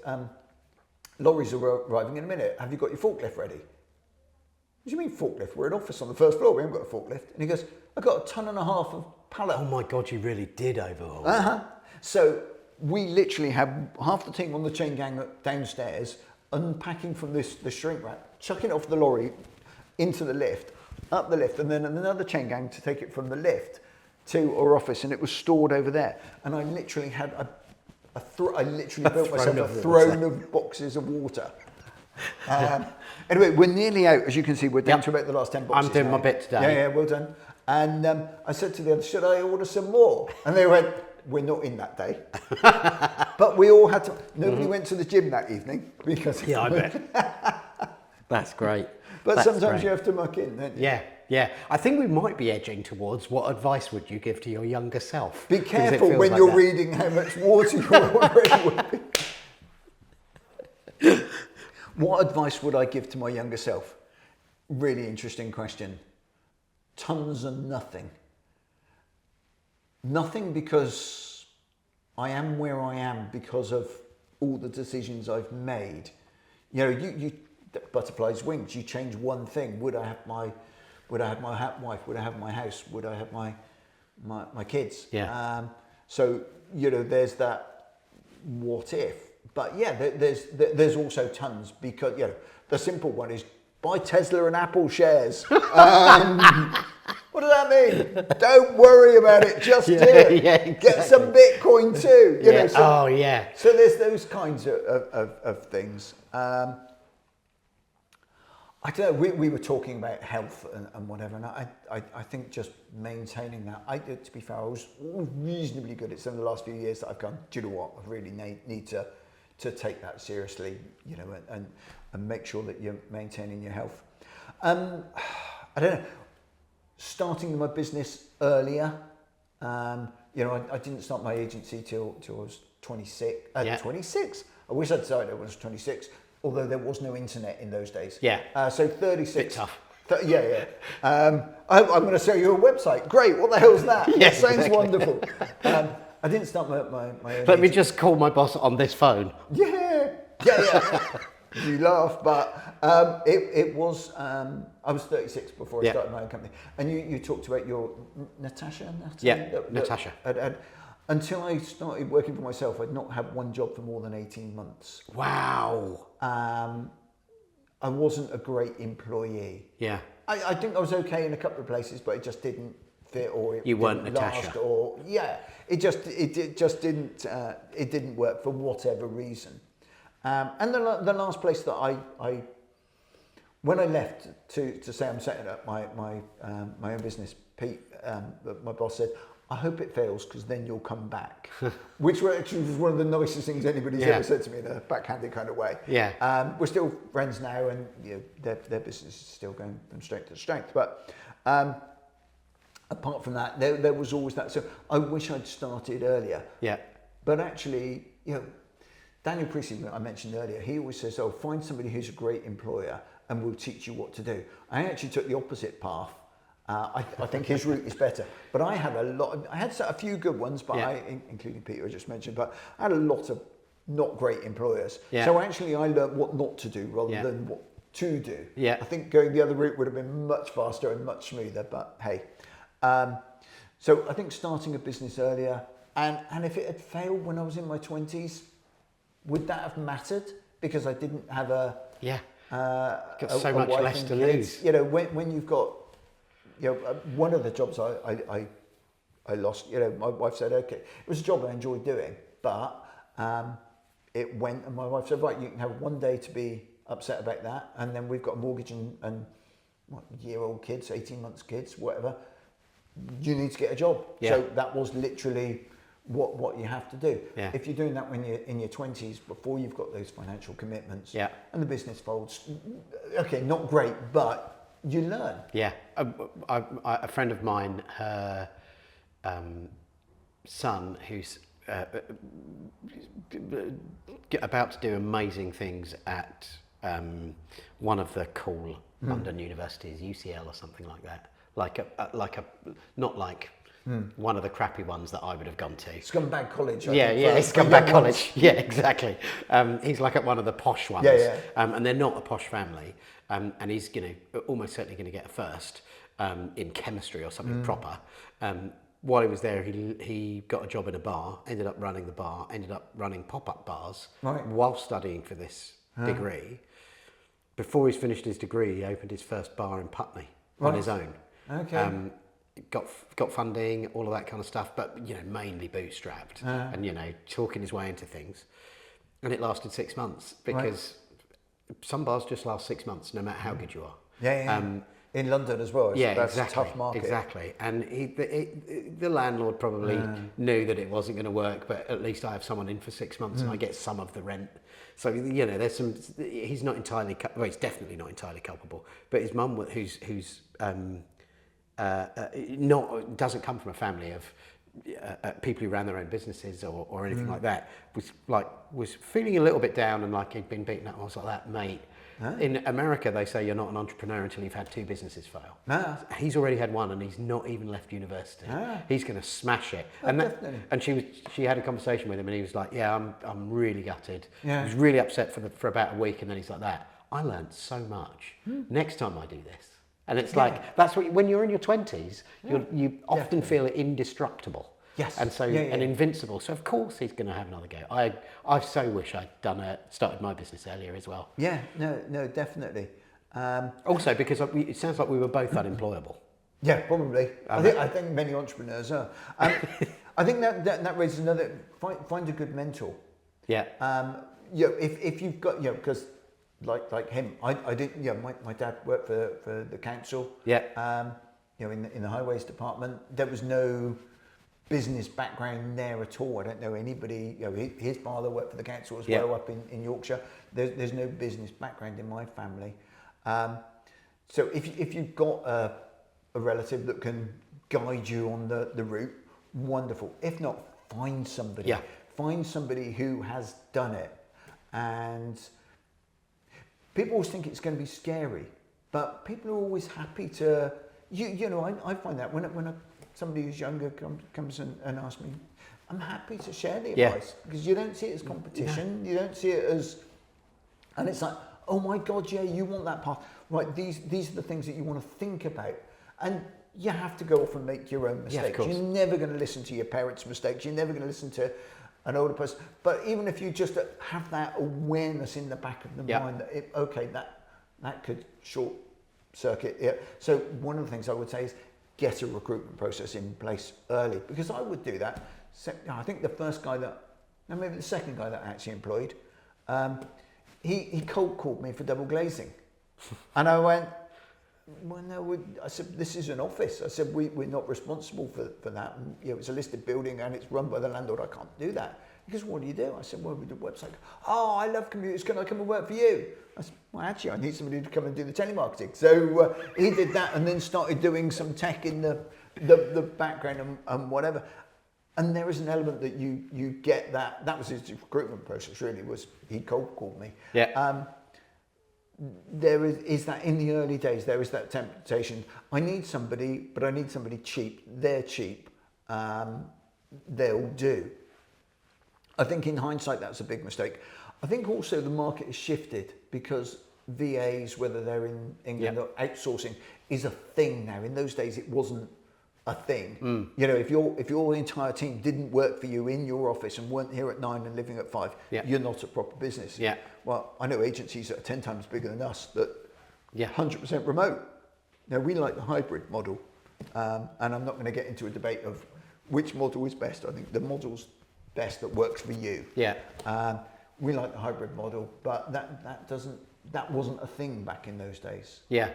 lorries are arriving in a minute. Have you got your forklift ready? What do you mean forklift? We're in office on the first floor. We haven't got a forklift. And he goes, I've got 1.5 tons of pallet. Oh my God, you really did overhaul. So we literally have half the team on the chain gang downstairs, unpacking from the shrink wrap, chucking it off the lorry into the lift, up the lift, and then another chain gang to take it from the lift to our office, and it was stored over there. And I literally had I literally built myself a throne of boxes of water. Anyway, we're nearly out. As you can see, we're down to about the last 10 boxes. I'm doing now. my bit today. Yeah, well done. And I said to the others, should I order some more? And they went, we're not in that day. But we all had to, nobody went to the gym that evening because... Yeah, I bet. That's great. But That's sometimes great. you have to muck in, don't you? Yeah. I think we might be edging towards what advice would you give to your younger self? Be careful when you're reading how much water you're already whipping. What advice would I give to my younger self? Really interesting question. Tons and nothing. Nothing, because I am where I am because of all the decisions I've made. You know, you butterfly's wings. You change one thing. Would I have my wife? Would I have my house? Would I have my kids? Yeah. So you know, there's that what if. But yeah, there's also tons, because you know the simple one is buy Tesla and Apple shares. What does that mean? Don't worry about it. Just do it. Yeah, exactly. Get some Bitcoin too. You know, Oh yeah. So there's those kinds of things. I don't know. We were talking about health and whatever, and I think just maintaining that. To be fair, I was reasonably good. It's in the last few years that I've gone, do you know what? I really need to take that seriously, you know, and make sure that you're maintaining your health. I don't know. Starting my business earlier, you know, I didn't start my agency till I was 26. 26. I wish I'd started when I was 26. Although there was no internet in those days. Yeah. So 36. Bit tough. Yeah. I'm going to sell you a website. Great. What the hell's that? Yeah, That sounds exactly. wonderful. I didn't start my own Let me agency. just call my boss on this phone. Yeah. You laugh, but it was. I was 36 before I started my own company. And you talked about your Natasha. Natasha. Until I started working for myself, I'd not had one job for more than 18 months. Wow. I wasn't a great employee. Yeah. I think I was okay in a couple of places, but it just didn't fit, or it You weren't didn't last, Natasha. or it just didn't work for whatever reason. And the last place that I when I left to say I'm setting up my own business, Pete, my boss said, I hope it fails, because then you'll come back. Which actually was one of the nicest things anybody's ever said to me, in a backhanded kind of way. Yeah. We're still friends now, and you know, their business is still going from strength to strength. But apart from that, there was always that. So I wish I'd started earlier. Yeah. But actually, you know, Daniel Priestley, I mentioned earlier, he always says, find somebody who's a great employer and will teach you what to do. I actually took the opposite path. I think his route is better. But I had a few good ones, but including Peter I just mentioned, but I had a lot of not great employers. Yeah. So actually I learned what not to do rather than what to do. Yeah. I think going the other route would have been much faster and much smoother, but hey. So I think starting a business earlier, and if it had failed when I was in my 20s, would that have mattered? Because I didn't have got so much wife less and to kids. lose. You know, when you've got, you know, one of the jobs I lost, you know, my wife said, okay, it was a job I enjoyed doing, but it went, and my wife said, right, you can have one day to be upset about that, and then we've got a mortgage and what, year-old kids, 18 months kids, whatever, you need to get a job. Yeah. So that was literally what you have to do. Yeah. If you're doing that when you're in your 20s, before you've got those financial commitments, and the business folds, okay, not great, but you learn. Yeah. A friend of mine, her son who's about to do amazing things at one of the cool London universities, UCL or something like that. Not like one of the crappy ones that I would have gone to. Scumbag College. Scumbag College. Yeah, exactly. He's like at one of the posh ones. And they're not a posh family. And he's almost certainly going to get a first in chemistry or something proper. While he was there, he got a job in a bar, ended up running the bar, ended up running pop-up bars while studying for this degree. Before he's finished his degree, he opened his first bar in Putney on his own. Okay. Got funding, all of that kind of stuff, but mainly bootstrapped and talking his way into things. And it lasted 6 months because some bars just last 6 months, no matter how good you are. In London as well. That's exactly. A tough market. Exactly. And the landlord probably knew that it wasn't going to work, but at least I have someone in for 6 months and I get some of the rent. So, there's some, he's not entirely, he's definitely not entirely culpable, but his mum, who's doesn't come from a family of people who ran their own businesses or anything like that, was feeling a little bit down and like he'd been beaten up. I was like, that mate. In America, they say you're not an entrepreneur until you've had 2 businesses fail. He's already had one, and he's not even left university. He's going to smash it. And she had a conversation with him, and he was like, "Yeah, I'm really gutted." He was really upset for about a week, and then he's like, "That I learned so much. Next time I do this." And it's like that's what when you're in your 20s, you often feel indestructible. Yes. And so and invincible. So of course he's going to have another go. I so wish I'd started my business earlier as well. Yeah. No, definitely. Also because it sounds like we were both unemployable. Yeah, probably. I think many entrepreneurs are. I think that raises another. Find a good mentor. Yeah. If you've got because like him, I didn't. My dad worked for the council. Yeah. In the highways department, there was no business background there at all. I don't know anybody. His father worked for the council as well up in Yorkshire. There's no business background in my family. So if you've got a relative that can guide you on the route, wonderful. If not, find somebody. Yeah. Find somebody who has done it. And people always think it's going to be scary, but people are always happy to. I find that when somebody who's younger comes and asks me, I'm happy to share the advice because you don't see it as competition. You don't see it as, and it's like, oh my God, you want that path, right? These are the things that you want to think about, and you have to go off and make your own mistakes. You're never going to listen to your parents' mistakes. You're never going to listen to an older person. But even if you just have that awareness in the back of the mind that that could short circuit. Yeah. So one of the things I would say is get a recruitment process in place early, because I would do that. So, I think the first guy maybe the second guy that I actually employed, he cold called me for double glazing. And I went, well, no, I said, this is an office. I said, we're not responsible for that. And, it's a listed building and it's run by the landlord. I can't do that. He goes, what do you do? I said, well, we do a website. Oh, I love computers. Can I come and work for you? I said, well, actually, I need somebody to come and do the telemarketing. So he did that and then started doing some tech in the background and whatever. And there is an element that you get that. That was his recruitment process, really, was he cold called me. Yeah. There is that in the early days, there is that temptation. I need somebody, but I need somebody cheap. They're cheap. They'll do. I think in hindsight, that's a big mistake. I think also the market has shifted because VAs, whether they're in England or outsourcing, is a thing now. In those days, it wasn't a thing. If your entire team didn't work for you in your office and weren't here at 9 and living at 5, you're not a proper business. Yeah. Well, I know agencies that are 10 times bigger than us that 100% remote. Now, we like the hybrid model, and I'm not going to get into a debate of which model is best. I think the model's best that works for you. Yeah. We like the hybrid model, but that wasn't a thing back in those days. Yeah.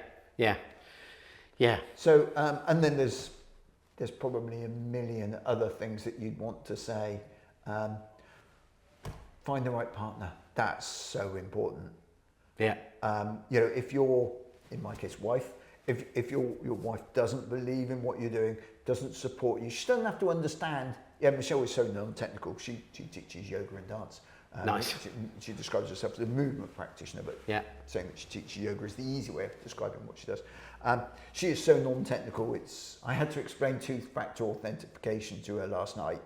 So, and then there's probably a million other things that you'd want to say. Find the right partner. That's so important. Yeah. If you're, in my case, wife, if your wife doesn't believe in what you're doing, doesn't support you, she doesn't have to understand Yeah, Michelle is so non-technical. She teaches yoga and dance. Nice. She describes herself as a movement practitioner, but saying that she teaches yoga is the easy way of describing what she does. She is so non-technical. I had to explain two-factor authentication to her last night.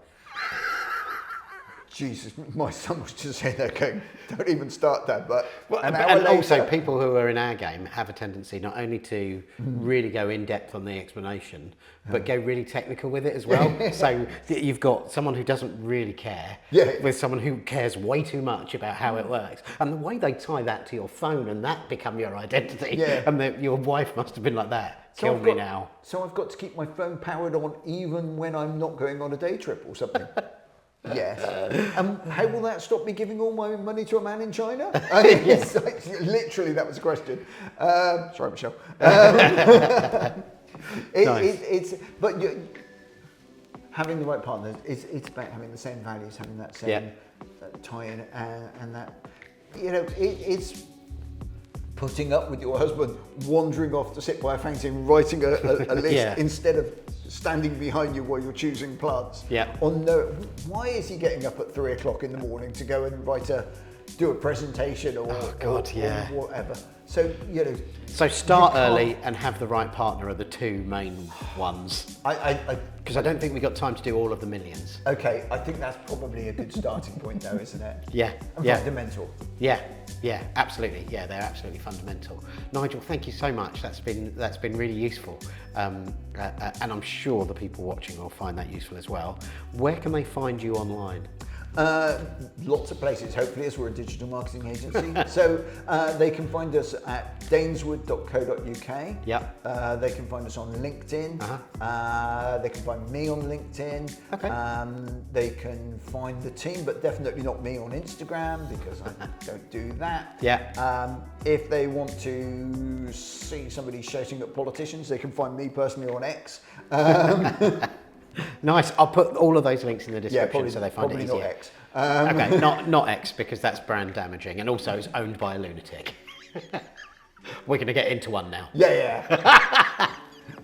Jesus, my son was just saying that, going, don't even start that. But and also, people who are in our game have a tendency not only to really go in depth on the explanation, but go really technical with it as well. So you've got someone who doesn't really care with someone who cares way too much about how it works. And the way they tie that to your phone and that become your identity, and your wife must have been like that. Kill me now. So I've got to keep my phone powered on even when I'm not going on a day trip or something. Yes. How will that stop me giving all my money to a man in China? Literally, that was a question. Sorry, Michelle. Having the right partner, it's about having the same values, having that same tie-in, and that, it's putting up with your husband wandering off to sit by a fountain, writing a list instead of standing behind you while you're choosing plants. Why is he getting up at 3 o'clock in the morning to go and do a presentation or whatever? So So start early and have the right partner are the two main ones. Because I don't think we've got time to do all of the millions. Okay, I think that's probably a good starting point, though, isn't it? And fundamental. Yeah, absolutely. Yeah, they're absolutely fundamental. Nigel, thank you so much. That's been really useful, and I'm sure the people watching will find that useful as well. Where can they find you online? Lots of places, hopefully, as we're a digital marketing agency. So they can find us at daneswood.co.uk. They can find us on LinkedIn. They can find me on LinkedIn. They can find the team, but definitely not me on Instagram because I don't do that. If they want to see somebody shouting at politicians, they can find me personally on X. Nice. I'll put all of those links in the description so they find it easier. Not X. Okay, not X because that's brand damaging, and also it's owned by a lunatic. We're going to get into one now.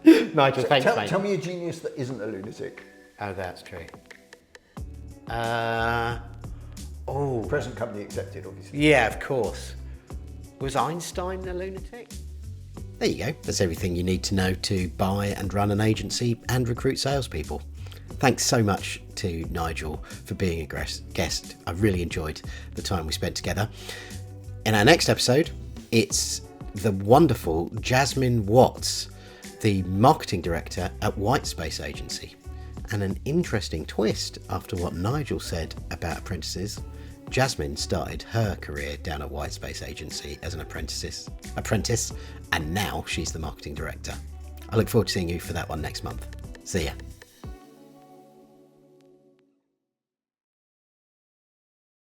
Nigel, thanks, mate. Tell me a genius that isn't a lunatic. Oh, that's true. Present company accepted, obviously. Yeah, of course. Was Einstein a lunatic? There you go. That's everything you need to know to buy and run an agency and recruit salespeople. Thanks so much to Nigel for being a guest. I really enjoyed the time we spent together. In our next episode, it's the wonderful Jasmine Watts, the marketing director at Whitespace Agency. And an interesting twist after what Nigel said about apprentices. Jasmine started her career down at Whitespace Agency as an apprentice, and now she's the marketing director. I look forward to seeing you for that one next month. See ya.